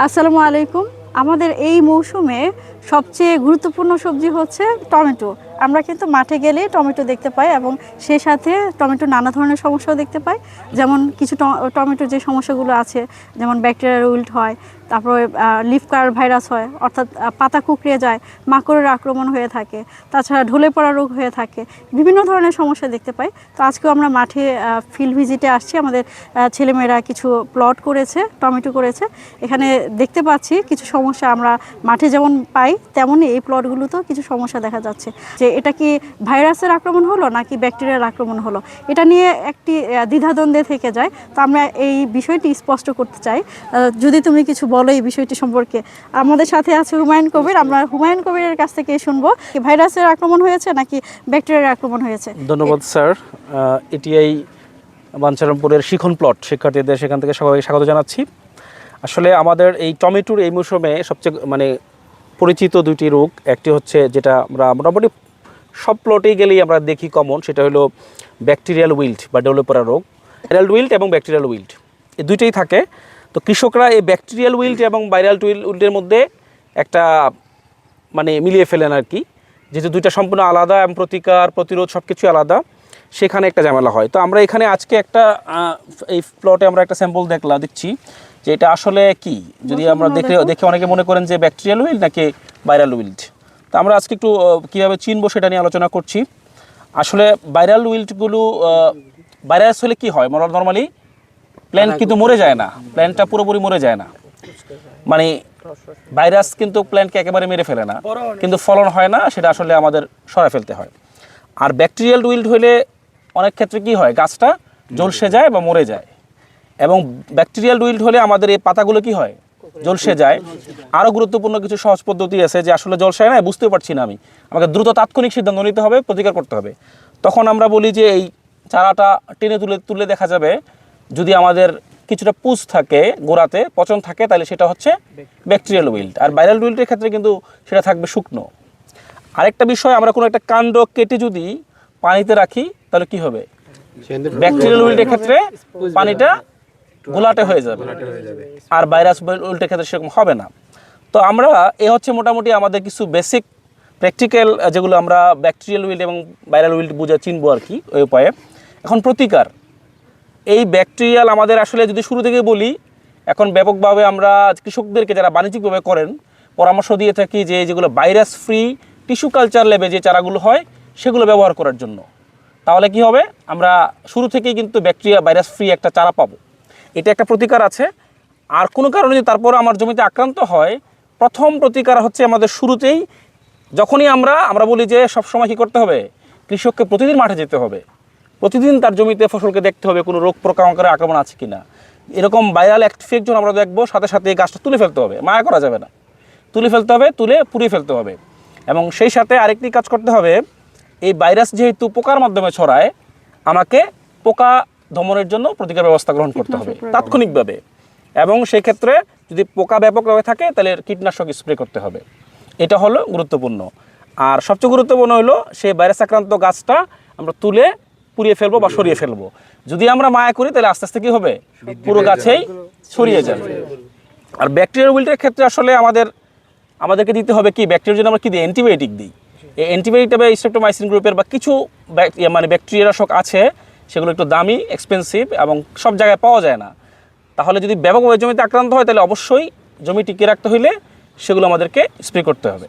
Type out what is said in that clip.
আসসালামু আলাইকুম। আমাদের এই মৌসুমে সবচেয়ে গুরুত্বপূর্ণ সবজি হচ্ছে টমেটো। আমরা কিন্তু মাঠে গেলে টমেটো দেখতে পাই এবং সেই সাথে টমেটো নানা ধরনের সমস্যাও দেখতে পাই। যেমন কিছু টমেটোর যে সমস্যাগুলো আছে, যেমন ব্যাকটেরিয়াল উইল্ট হয়, তারপরে লিফ কার্ল ভাইরাস হয়, অর্থাৎ পাতা কুঁকড়ে যায়, মাকড়ের আক্রমণ হয়ে থাকে, তাছাড়া ঢলে পড়া রোগ হয়ে থাকে, বিভিন্ন ধরনের সমস্যা দেখতে পাই। তো আজকেও আমরা মাঠে ফিল্ড ভিজিটে আসছি। আমাদের ছেলেমেয়েরা কিছু প্লট করেছে, টমেটো করেছে। এখানে দেখতে পাচ্ছি কিছু সমস্যা আমরা মাঠে যেমন পাই তেমনই এই প্লটগুলোতেও কিছু সমস্যা দেখা যাচ্ছে, যে এটা কি ভাইরাসের আক্রমণ হলো নাকি ব্যাকটেরিয়ার আক্রমণ হলো, এটা নিয়ে একটি দ্বিধাদ্বন্দ্বে থেকে যায়। তো আমরা এই বিষয়টি স্পষ্ট করতে চাই। যদি তুমি কিছু বলো এই বিষয়টি সম্পর্কে। আমাদের সাথে আছে হুমায়ুন কবির। আমরা হুমায়ুন কবিরের কাছ থেকে শুনবো ভাইরাসের আক্রমণ হয়েছে নাকি ব্যাকটেরিয়ার আক্রমণ হয়েছে। ধন্যবাদ স্যার। এটিআই বাঞ্ছারামপুরের শিখন প্লট শিক্ষার্থীদের সেখান থেকে সবাইকে স্বাগত জানাচ্ছি। আসলে আমাদের এই টমেটোর এই মৌসুমে সবচেয়ে পরিচিত দুইটি রোগ, একটি হচ্ছে যেটা আমরা মোটামুটি সব প্লটেই গেলেই আমরা দেখি কমন, সেটা হলো ব্যাকটেরিয়াল উইল্ট বা ঢলে পড়া রোগ। ভাইরাল উইল্ট এবং ব্যাকটেরিয়াল উইল্ট এই দুইটাই থাকে। তো কৃষকরা এই ব্যাকটেরিয়াল উইল্ট এবং ভাইরাল উইল্টের মধ্যে একটা মিলিয়ে ফেলেন আর কি, যেহেতু দুইটা সম্পূর্ণ আলাদা এবং প্রতিরোধ সব কিছু আলাদা, সেখানে একটা ঝামেলা হয়। তো আমরা এখানে আজকে এই প্লটে আমরা একটা স্যাম্পল দেখছি যে এটা আসলে কি, যদি আমরা দেখে অনেকে মনে করেন যে ব্যাকটেরিয়াল উইল্ট নাকি ভাইরাল উইল্ট। তো আমরা আজকে একটু কীভাবে চিনবো সেটা নিয়ে আলোচনা করছি। আসলে ভাইরাল উইল্টগুলো ভাইরাস হলে কি হয়, নর্মালি প্ল্যান্ট কিন্তু মরে যায় না, প্ল্যান্টটা পুরোপুরি মরে যায় না, ভাইরাস কিন্তু প্ল্যান্টকে একেবারে মেরে ফেলে না, কিন্তু ফলন হয় না, সেটা আসলে আমাদের সরাই ফেলতে হয়। আর ব্যাকটেরিয়াল উইল্ট হলে অনেক ক্ষেত্রে কি হয়, গাছটা ঝলসে যায় বা মরে যায়। এবং ব্যাকটেরিয়াল উইল্ট হলে আমাদের এই পাতাগুলো কি হয়, ঝলসে যায়। আরও গুরুত্বপূর্ণ কিছু সহজ পদ্ধতি আছে যে আসলে ঝলসায় না, বুঝতে পারছি না আমি, আমাকে দ্রুত তাৎক্ষণিক সিদ্ধান্ত নিতে হবে, প্রতিকার করতে হবে। তখন আমরা বলি যে এই চারাটা টেনে তুলে দেখা যাবে, যদি আমাদের কিছুটা পুষ থাকে, গোড়াতে পচন থাকে, তাহলে সেটা হচ্ছে ব্যাকটেরিয়াল উইল্ট। আর ভাইরাল উইল্টের ক্ষেত্রে কিন্তু সেটা থাকবে শুকনো। আরেকটা বিষয়, আমরা কোনো একটা কাণ্ড কেটে যদি পানিতে রাখি তাহলে কি হবে, ব্যাকটেরিয়াল উইল্টের ক্ষেত্রে পানিটা গোলাটে হয়ে যাবে, আর ভাইরাস উইল্টের ক্ষেত্রে সেরকম হবে না। তো আমরা হচ্ছে মোটামুটি আমাদের কিছু বেসিক প্র্যাকটিক্যাল যেগুলো আমরা ব্যাকটেরিয়াল উইল্ট এবং ভাইরাল উইল্ট চিনবো আর কি, ওই উপায়ে। এখন প্রতিকার, এই ব্যাকটেরিয়াল আমাদের আসলে যদি শুরু থেকে বলি, এখন ব্যাপকভাবে আমরা কৃষকদেরকে যারা বাণিজ্যিকভাবে করেন পরামর্শ দিয়ে থাকি যে যেগুলো ভাইরাস ফ্রি টিস্যু কালচার ল্যাবে যে চারাগুলো হয় সেগুলো ব্যবহার করার জন্য। তাহলে কি হবে, আমরা শুরু থেকেই কিন্তু ব্যাকটেরিয়া ভাইরাস ফ্রি একটা চারা পাবো। এটা একটা প্রতিকার আছে। আর কোনো কারণে যদি তারপর আমার জমিতে আক্রান্ত হয়, প্রথম প্রতিকার হচ্ছে আমাদের শুরুতেই, যখনই আমরা বলি যে সবসময় কী করতে হবে, কৃষককে প্রতিদিন মাঠে যেতে হবে, প্রতিদিন তার জমিতে ফসলকে দেখতে হবে কোনো রোগ পোকামাকড়ের আক্রমণ আছে কিনা। এরকম ভাইরাল ইনফেকশন আমরা দেখবো, সাথে সাথে এই গাছটা তুলে ফেলতে হবে, মায়া করা যাবে না, তুলে ফেলতে হবে, পুড়িয়ে ফেলতে হবে। এবং সেই সাথে আরেকটি কাজ করতে হবে, এই ভাইরাস যেহেতু পোকার মাধ্যমে ছড়ায়, আমাকে পোকা দমনের জন্য প্রতিকার ব্যবস্থা গ্রহণ করতে হবে তাৎক্ষণিকভাবে। এবং সেই ক্ষেত্রে যদি পোকা ব্যাপকভাবে থাকে তাহলে কীটনাশক স্প্রে করতে হবে। এটা হলো গুরুত্বপূর্ণ। আর সবচেয়ে গুরুত্বপূর্ণ হলো সেই ভাইরাস আক্রান্ত গাছটা আমরা তুলে পুড়িয়ে ফেলবো বা সরিয়ে ফেলবো। যদি আমরা মায়া করি তাহলে আস্তে আস্তে কী হবে, পুরো গাছেই ছড়িয়ে যাবে। আর ব্যাকটেরিয়াল উইল্টের ক্ষেত্রে আসলে আমাদেরকে দিতে হবে কি, ব্যাকটেরিয়ার জন্য আমরা কী দিই, অ্যান্টিবায়োটিক দিই। এই অ্যান্টিবায়োটিক স্ট্রেপ্টোমাইসিন গ্রুপের বা কিছু ব্যাকটেরিয়ানাশক আছে, সেগুলো একটু দামি, এক্সপেন্সিভ এবং সব জায়গায় পাওয়া যায় না। তাহলে যদি ব্যাপকভাবে জমিতে আক্রান্ত হয় তাহলে অবশ্যই জমি টিকিয়ে রাখতে হইলে সেগুলো আমাদেরকে স্প্রে করতে হবে।